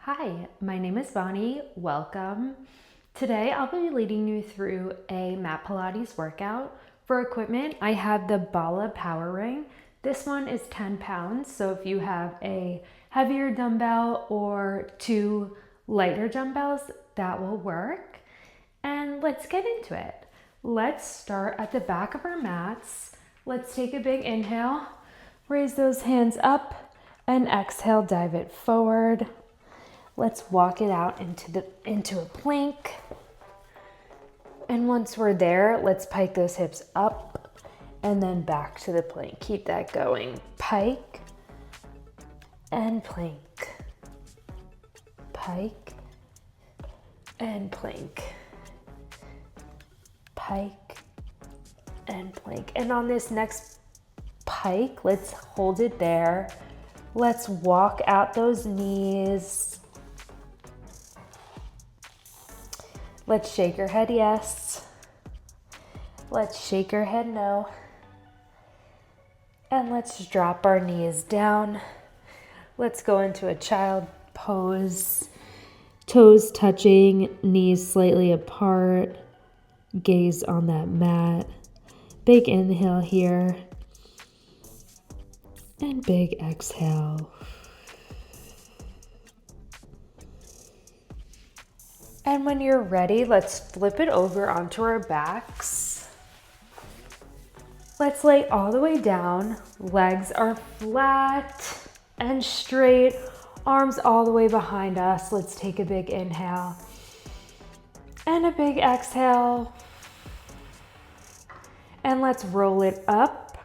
Hi, my name is Bonni. Welcome. Today I'll be leading you through a mat Pilates workout. For equipment, I have the Bala Power Ring. This one is 10 pounds, so if you have a heavier dumbbell or two lighter dumbbells, that will work. And let's get into it. Let's start at the back of our mats. Let's take a big inhale, raise those hands up, and exhale, dive it forward. Let's walk it out into a plank. And once we're there, let's pike those hips up and then back to the plank. Keep that going. Pike and plank. Pike and plank. Pike and plank. And on this next pike, let's hold it there. Let's walk out those knees. Let's shake your head yes. Let's shake your head no. And let's drop our knees down. Let's go into a child pose. Toes touching, knees slightly apart. Gaze on that mat. Big inhale here. And big exhale. And when you're ready, let's flip it over onto our backs. Let's lay all the way down. Legs are flat and straight. Arms all the way behind us. Let's take a big inhale and a big exhale. And let's roll it up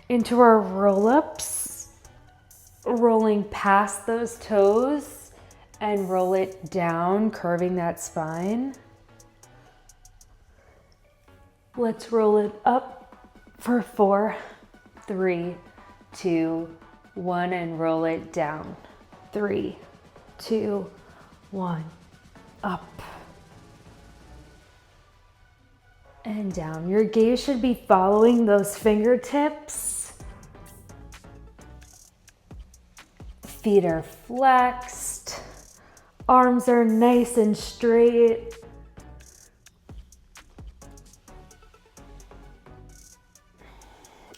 into our roll-ups, rolling past those toes. And roll it down, curving that spine. Let's roll it up for 4, 3, 2, 1, and roll it down. 3, 2, 1, up and down. Your gaze should be following those fingertips. Feet are flexed. Arms are nice and straight.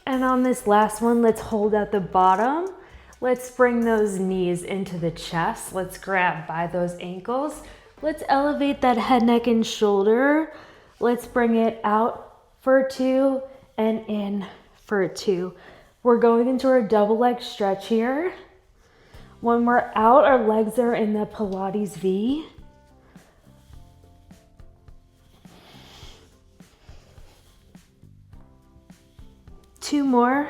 And on this last one, let's hold at the bottom. Let's bring those knees into the chest. Let's grab by those ankles. Let's elevate that head, neck, and shoulder. Let's bring it out for 2 and in for 2. We're going into our double leg stretch here. When we're out, our legs are in the Pilates V. Two more.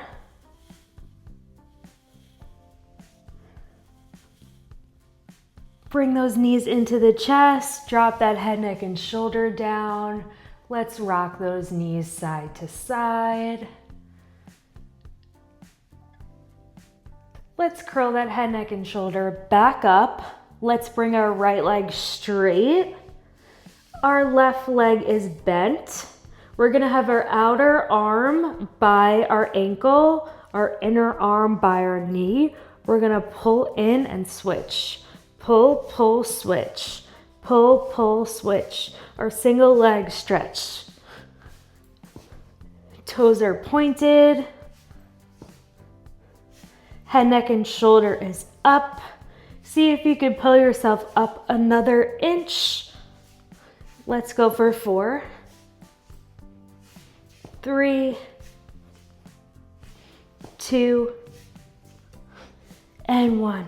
Bring those knees into the chest. Drop that head, neck, and shoulder down. Let's rock those knees side to side. Let's curl that head, neck, and shoulder back up. Let's bring our right leg straight. Our left leg is bent. We're gonna have our outer arm by our ankle, our inner arm by our knee. We're gonna pull in and switch. Pull, pull, switch. Pull, pull, switch. Our single leg stretch. Toes are pointed. Head, neck, and shoulder is up. See if you can pull yourself up another inch. Let's go for 4, 3, 2, and 1.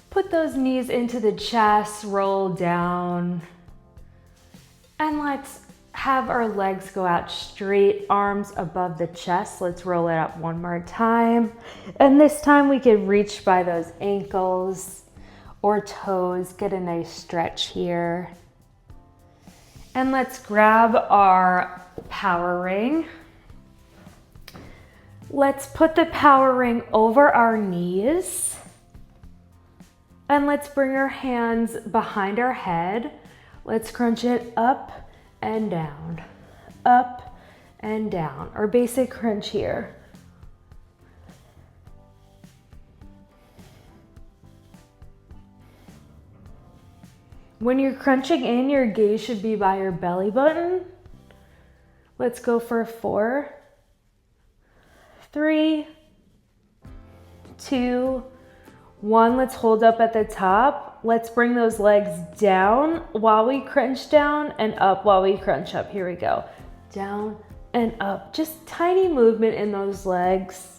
Put those knees into the chest, roll down, and let's have our legs go out straight, arms above the chest. Let's roll it up one more time. And this time we can reach by those ankles or toes, get a nice stretch here. And let's grab our power ring. Let's put the power ring over our knees. And let's bring our hands behind our head. Let's crunch it up and down, up and down. Our basic crunch here. When you're crunching in, your gaze should be by your belly button. Let's go for 4, 3, 2, 1. Let's hold up at the top. Let's bring those legs down while we crunch down and up while we crunch up. Here we go. Down and up. Just tiny movement in those legs.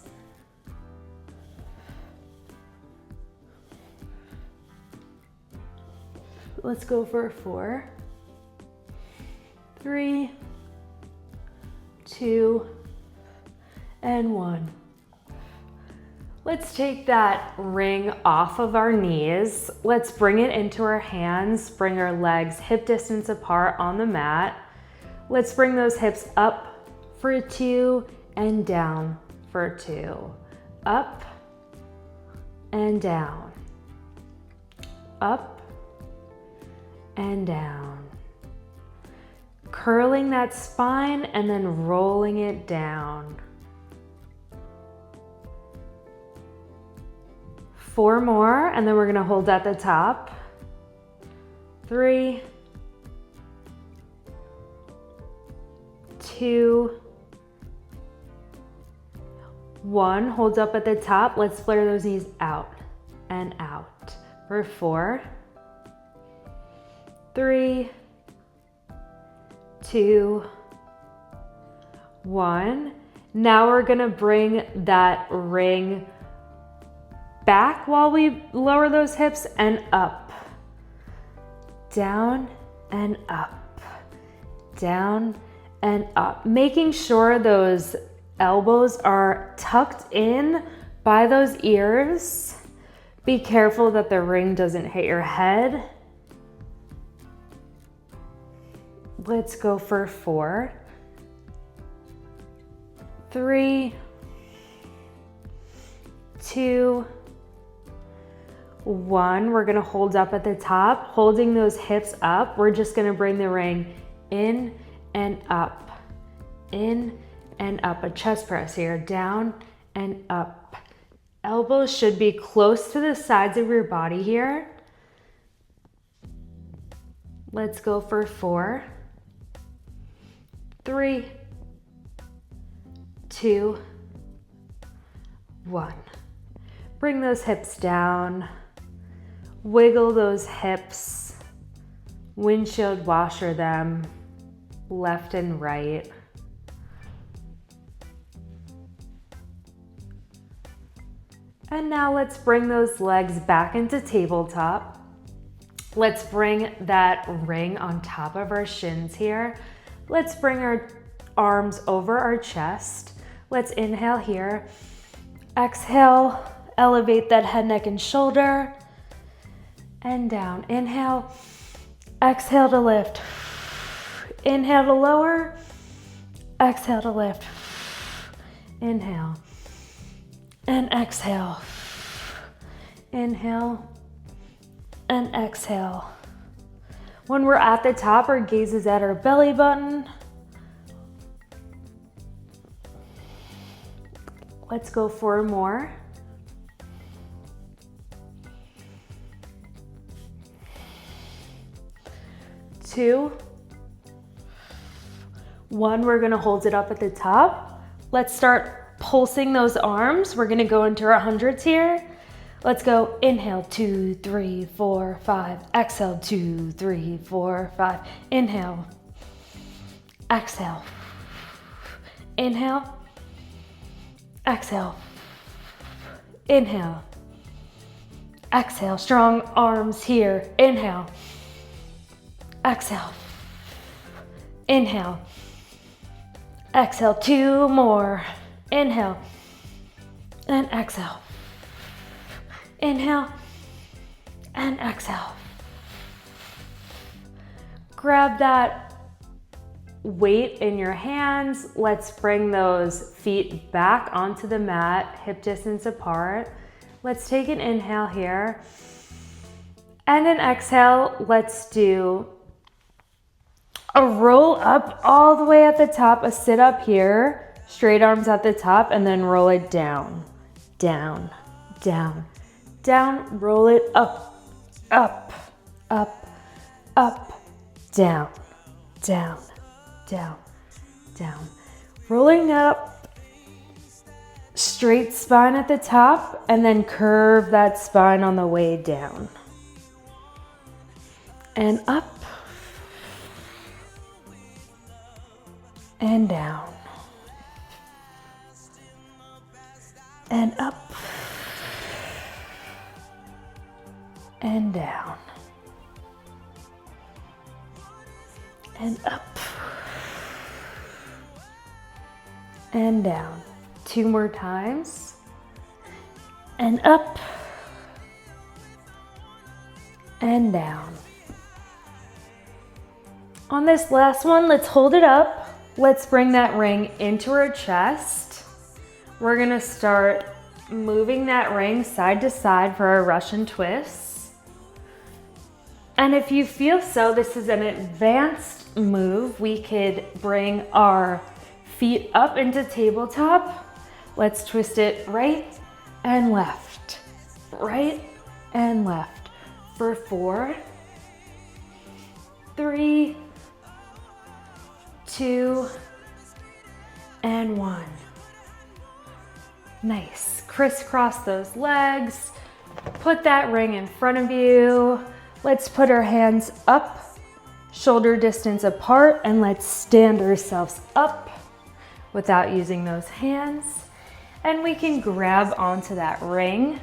Let's go for 4, 3, 2, and 1. Let's take that ring off of our knees. Let's bring it into our hands, bring our legs hip distance apart on the mat. Let's bring those hips up for 2 and down for 2. Up and down. Up and down. Curling that spine and then rolling it down. 4 more, and then we're gonna hold at the top. 3, 2, 1. Hold up at the top. Let's flare those knees out and out. For 4, 3, 2, 1. Now we're gonna bring that ring back while we lower those hips and up. Down and up. Down and up. Making sure those elbows are tucked in by those ears. Be careful that the ring doesn't hit your head. Let's go for 4, 3, 2, 1. We're gonna hold up at the top, holding those hips up. We're just gonna bring the ring in and up, in and up. A chest press here, down and up. Elbows should be close to the sides of your body here. Let's go for 4, 3, 2, 1. Bring those hips down. Wiggle those hips. Windshield washer them left and right. And now let's bring those legs back into tabletop. Let's bring that ring on top of our shins here. Let's bring our arms over our chest. Let's inhale here. Exhale, elevate that head, neck, and shoulder. And down. Inhale. Exhale to lift. Inhale to lower. Exhale to lift. Inhale. And exhale. Inhale. And exhale. When we're at the top, our gaze is at our belly button. Let's go 4 more. 2, 1. We're gonna hold it up at the top. Let's start pulsing those arms. We're gonna go into our hundreds here. Let's go. Inhale, 2, 3, 4, 5. Exhale, 2, 3, 4, 5. Inhale. Exhale. Inhale. Exhale. Inhale. Exhale. Strong arms here. Inhale. Exhale. Inhale. Exhale. 2 more. Inhale. And exhale. Inhale. And exhale. Grab that weight in your hands. Let's bring those feet back onto the mat, hip distance apart. Let's take an inhale here. And an exhale, let's do a roll up all the way at the top, a sit up here, straight arms at the top, and then roll it down, down, down, down, roll it up, up, up, up, down, down, down, down. Rolling up, straight spine at the top, and then curve that spine on the way down. And up, and down, and up, and down, and up, and down. 2 more times, and up, and down. On this last one, let's hold it up. Let's bring that ring into our chest. We're gonna start moving that ring side to side for our Russian twists. And if you feel so, this is an advanced move. We could bring our feet up into tabletop. Let's twist it right and left, right and left for 4, 3, 2, and 1. Nice. Crisscross those legs. Put that ring in front of you. Let's put our hands up, shoulder distance apart, and let's stand ourselves up without using those hands. And we can grab onto that ring.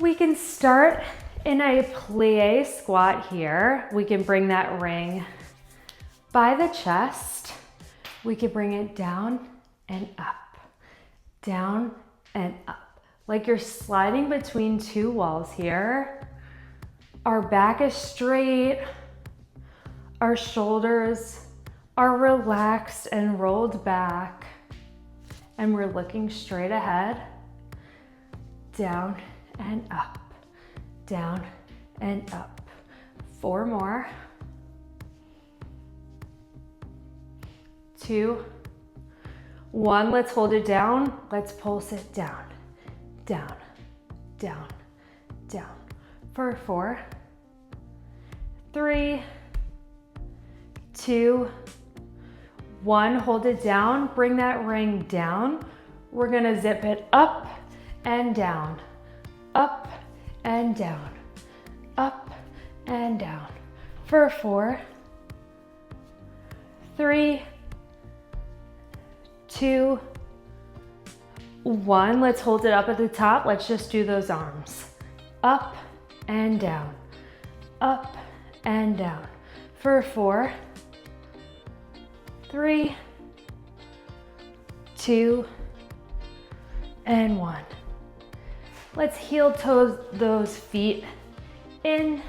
We can start in a plie squat here. We can bring that ring by the chest. We can bring it down and up, down and up. Like you're sliding between 2 walls here. Our back is straight. Our shoulders are relaxed and rolled back. And we're looking straight ahead. Down and up, down and up. 4 more. 2, 1. Let's hold it down. Let's pulse it down, down, down, down. For 4, 3, 2, 1. Hold it down. Bring that ring down. We're gonna zip it up and down, up and down, up and down. For 4, 3, 2, 1. Let's hold it up at the top. Let's just do those arms. Up and down, up and down. For 4, 3, 2, and 1. Let's heel toe those feet in,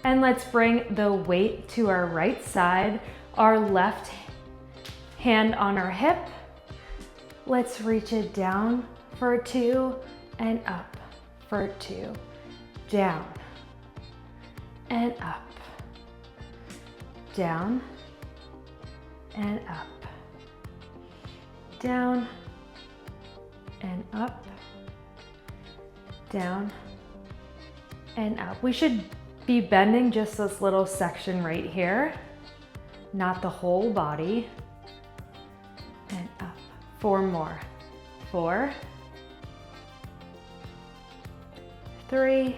and let's bring the weight to our right side, our left hand on our hip. Let's reach it down for 2 and up for 2. Down and up, down and up, down and up, down and up. We should be bending just this little section right here, not the whole body. And up. 4 more. 4, 3,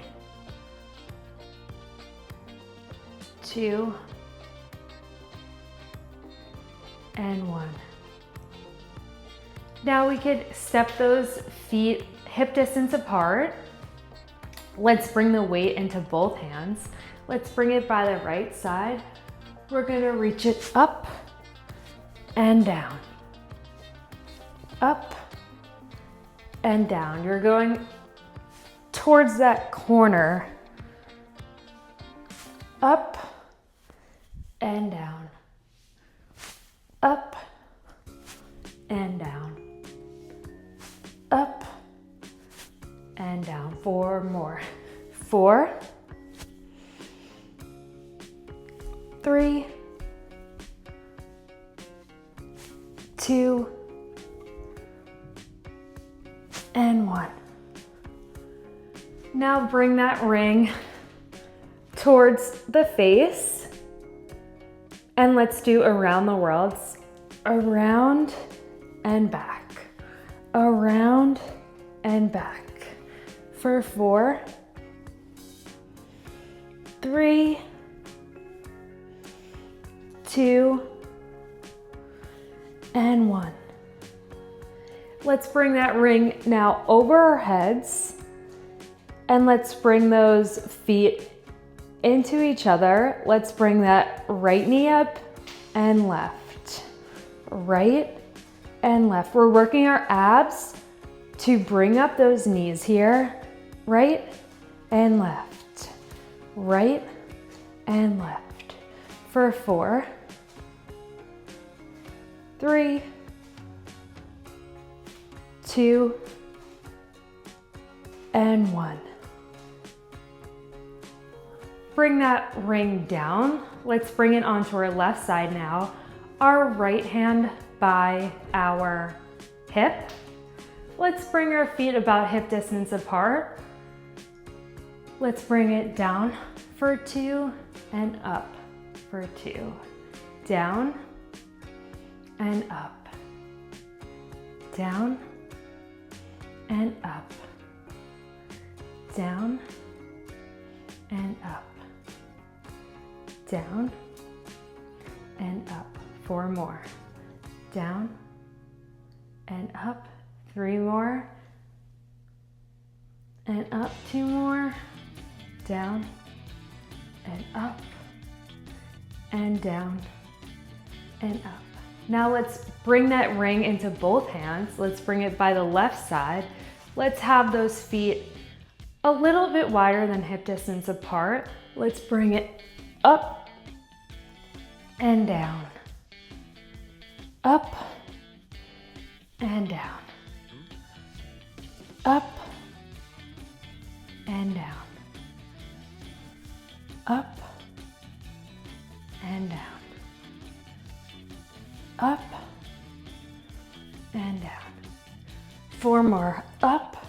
2, and 1. Now we could step those feet hip distance apart. Let's bring the weight into both hands. Let's bring it by the right side. We're gonna reach it up and down, up and down. You're going towards that corner, up and down, up and down, up and down. 4 more. 4, 3, 2, and 1. Now bring that ring towards the face. And let's do around the world. Around and back. Around and back. For 4, 3, 2, and 1. Let's bring that ring now over our heads, and let's bring those feet into each other. Let's bring that right knee up and left, right and left. We're working our abs to bring up those knees here, right and left, right and left. For 4, 3, 2, and 1. Bring that ring down. Let's bring it onto our left side now. Our right hand by our hip. Let's bring our feet about hip distance apart. Let's bring it down for 2 and up for 2. Down and up. Down and up. Down and up. Down and up. 4 more. Down and up. 3 more. And up. 2 more. Down and up. And down and up. Now let's bring that ring into both hands. Let's bring it by the left side. Let's have those feet a little bit wider than hip distance apart. Let's bring it up and down. Up and down. Up and down. Up and down. Up and down. 4 more. Up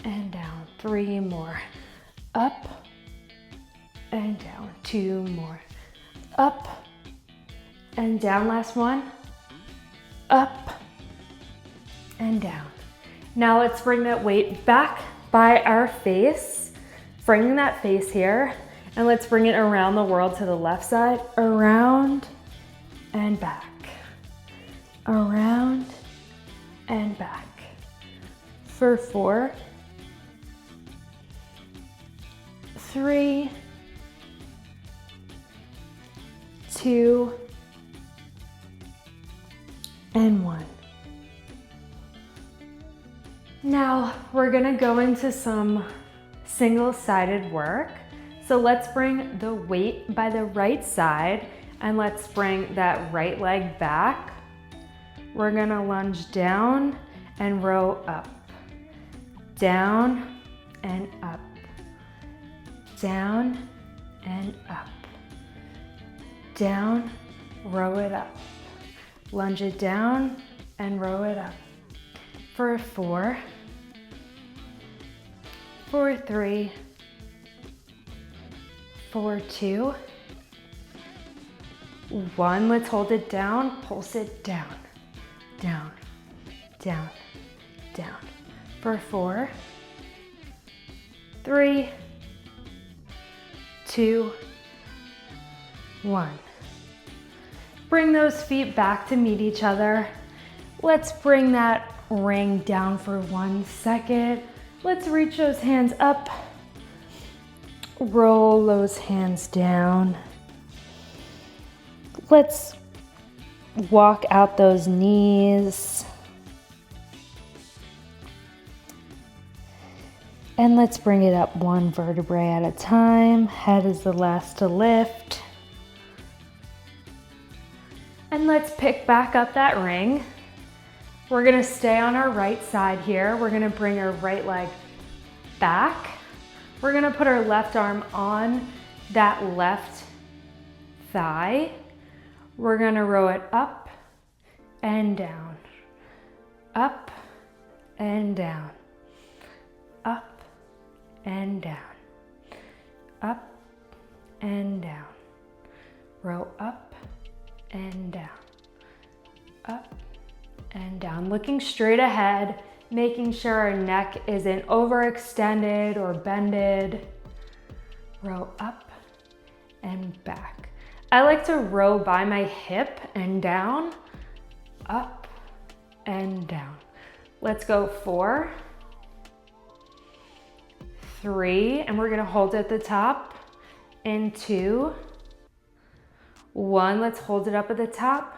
and down. 3 more. Up and down. 2 more. Up and down. Last one. Up and down. Now let's bring that weight back by our face, bringing that face here, and let's bring it around the world to the left side, around and back, around and back. For 4, 3, 2, and 1. Now we're gonna go into some single-sided work. So let's bring the weight by the right side and let's bring that right leg back. We're gonna lunge down and row up. Down and up. Down and up. Down, row it up. Lunge it down and row it up. For 4, for 3, for 2, 1. Let's hold it down, pulse it down, down, down, down. For 4, 3, 2, 1. Bring those feet back to meet each other. Let's bring that ring down for 1 second. Let's reach those hands up. Roll those hands down. Let's walk out those knees. And let's bring it up 1 vertebrae at a time. Head is the last to lift. And let's pick back up that ring. We're gonna stay on our right side here. We're gonna bring our right leg back. We're gonna put our left arm on that left thigh. We're gonna row it up and down, up and down, up and down, up and down. Row up and down. Up and down. Looking straight ahead, making sure our neck isn't overextended or bended. Row up and back. I like to row by my hip and down, up and down. Let's go 4, 3, and we're gonna hold at the top, and 2, 1. Let's hold it up at the top.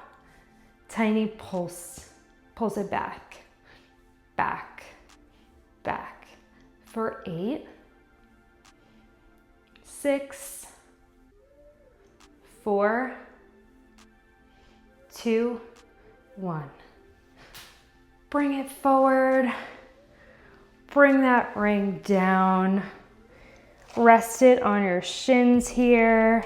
Tiny pulse, pulse it back, back, back. For 8, 6, 4, 2, 1. Bring it forward. Bring that ring down. Rest it on your shins here.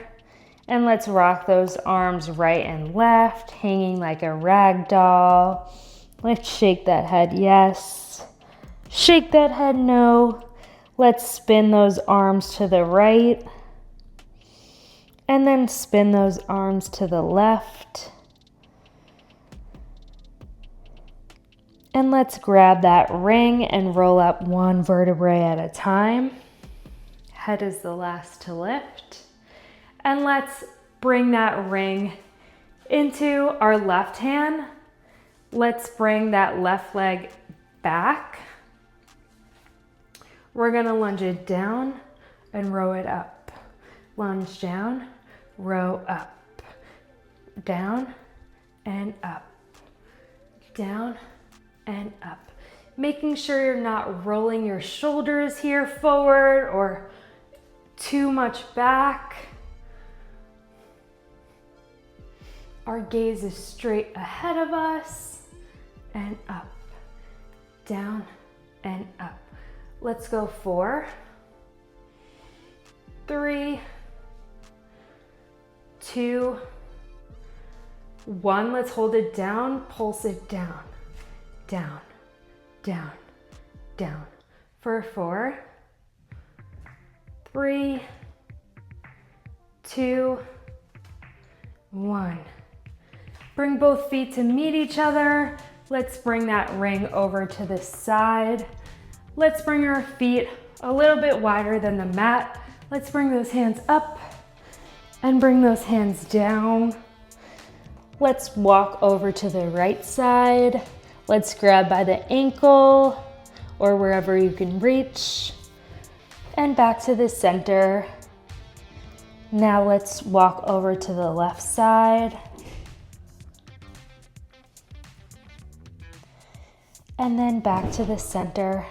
And let's rock those arms right and left, hanging like a rag doll. Let's shake that head, yes. Shake that head, no. Let's spin those arms to the right. And then spin those arms to the left. And let's grab that ring and roll up 1 vertebrae at a time. Head is the last to lift. And let's bring that ring into our left hand. Let's bring that left leg back. We're gonna lunge it down and row it up. Lunge down, row up. Down and up. Down and up. Making sure you're not rolling your shoulders here forward or too much back. Our gaze is straight ahead of us and up, down and up. Let's go 4, 3, 2, 1. Let's hold it down, pulse it down, down, down, down. For 4, 3, 2, 1. Bring both feet to meet each other. Let's bring that ring over to the side. Let's bring our feet a little bit wider than the mat. Let's bring those hands up and bring those hands down. Let's walk over to the right side. Let's grab by the ankle or wherever you can reach. And back to the center. Now let's walk over to the left side. And then back to the center.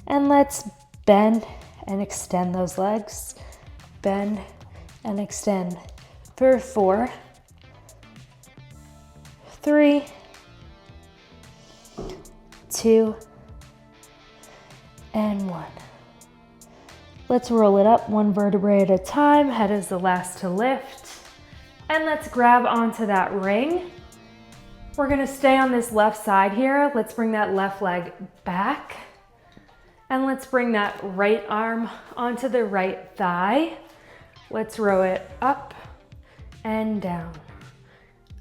And let's bend and extend those legs. Bend and extend. For 4, 3, 2, and 1. Let's roll it up 1 vertebrae at a time. Head is the last to lift. And let's grab onto that ring. We're gonna stay on this left side here. Let's bring that left leg back. And let's bring that right arm onto the right thigh. Let's row it up and down,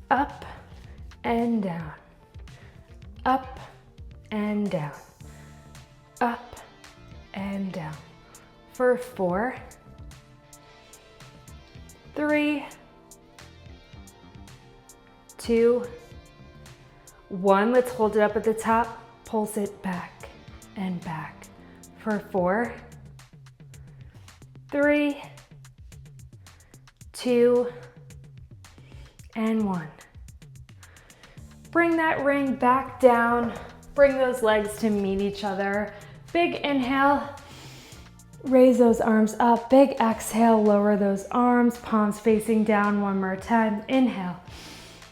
up and down, up and down, up and down. For 4, 3, 2, 1. Let's hold it up at the top, pulse it back and back. For 4, 3, 2, and 1. Bring that ring back down. Bring those legs to meet each other. Big inhale. Raise those arms up. Big exhale. Lower those arms. Palms facing down 1 more time. Inhale.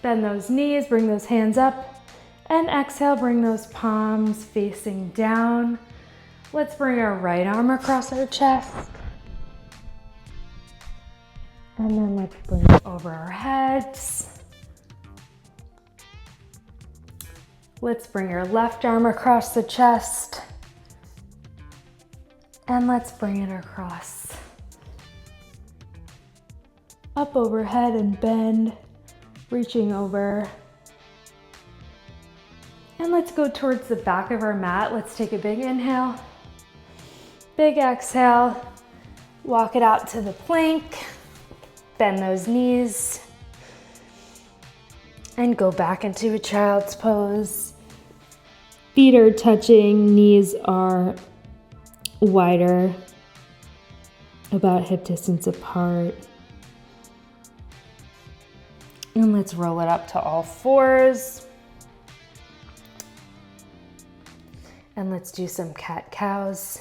Bend those knees. Bring those hands up. And exhale. Bring those palms facing down. Let's bring our right arm across our chest. And then let's bring it over our heads. Let's bring your left arm across the chest. And let's bring it across. Up overhead and bend, reaching over. And let's go towards the back of our mat. Let's take a big inhale, big exhale, walk it out to the plank, bend those knees, and go back into a child's pose. Feet are touching, knees are wider, about hip distance apart. And let's roll it up to all fours. And let's do some cat-cows.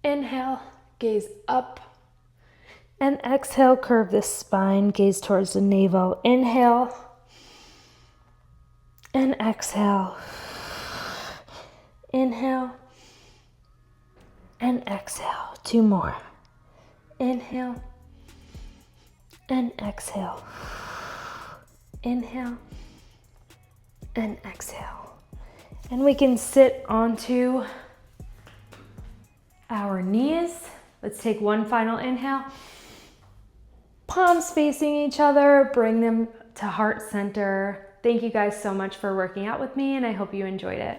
Inhale, gaze up. And exhale, curve the spine, gaze towards the navel. Inhale. And exhale. Inhale. And exhale. 2 more. Inhale. And exhale. Inhale. And exhale. And we can sit onto our knees. Let's take one final inhale. Palms facing each other, bring them to heart center. Thank you guys so much for working out with me, and I hope you enjoyed it.